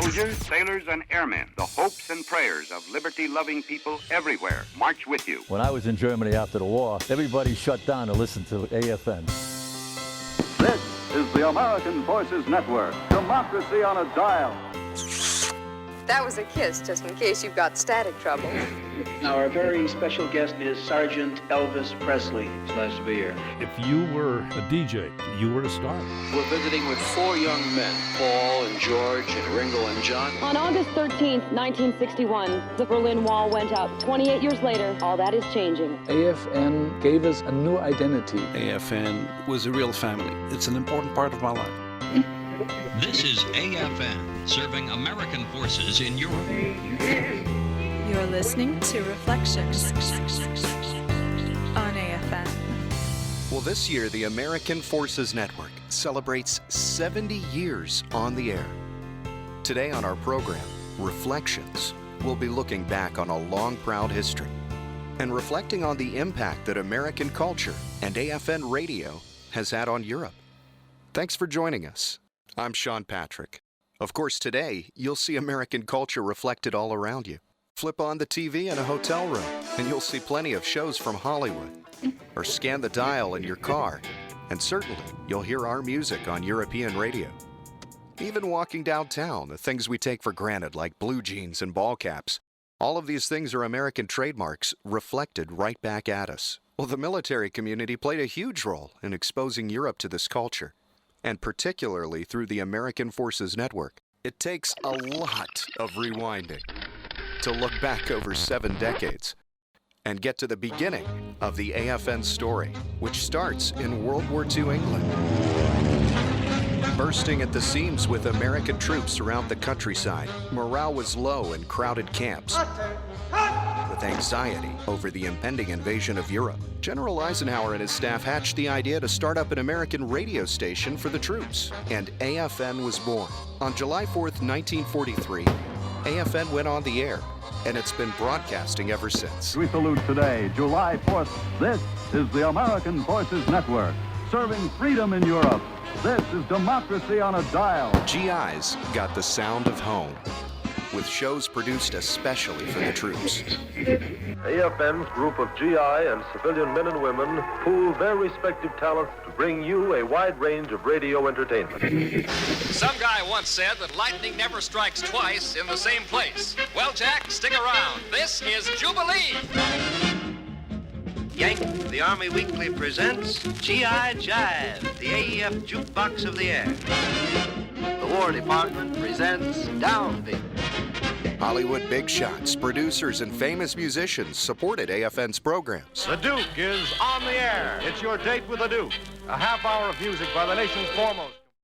Soldiers, sailors, and airmen, the hopes and prayers of liberty-loving people everywhere march with you. When I was in Germany after the war, everybody shut down to listen to AFN. This is the American Forces Network. Democracy on a dial. That was a kiss, just in case you've got static trouble. Now, our very special guest is Sergeant Elvis Presley. It's nice to be here. If you were a DJ, you were a star. We're visiting with 4 young men, Paul and George and Ringo and John. On August 13th, 1961, the Berlin Wall went up. 28 years later, all that is changing. AFN gave us a new identity. AFN was a real family. It's an important part of my life. This is AFN, serving American forces in Europe. You're listening to Reflections on AFN. Well, this year, the American Forces Network celebrates 70 years on the air. Today on our program, Reflections, we'll be looking back on a long, proud history and reflecting on the impact that American culture and AFN radio has had on Europe. Thanks for joining us. I'm Sean Patrick. Of course, today, you'll see American culture reflected all around you. Flip on the TV in a hotel room, and you'll see plenty of shows from Hollywood. Or scan the dial in your car, and certainly, you'll hear our music on European radio. Even walking downtown, the things we take for granted, like blue jeans and ball caps, all of these things are American trademarks reflected right back at us. Well, the military community played a huge role in exposing Europe to this culture, and particularly through the American Forces Network. It takes a lot of rewinding to look back over 7 decades and get to the beginning of the AFN story, which starts in World War II England. Bursting at the seams with American troops around the countryside, morale was low in crowded camps, with anxiety over the impending invasion of Europe. General Eisenhower and his staff hatched the idea to start up an American radio station for the troops, and AFN was born. On July 4th, 1943, AFN went on the air, and it's been broadcasting ever since. We salute today, July 4th. This is the American Forces Network, serving freedom in Europe. This is democracy on a dial. GIs got the sound of home, with shows produced especially for the troops. AFN's group of GI and civilian men and women pool their respective talents to bring you a wide range of radio entertainment. Some guy once said that lightning never strikes twice in the same place. Well, Jack, stick around. This is Jubilee. Yank, the Army Weekly presents GI Jive, the AEF jukebox of the air. The War Department presents Downbeat. Hollywood big shots, producers, and famous musicians supported AFN's programs. The Duke is on the air. It's your date with the Duke. A half hour of music by the nation's foremost.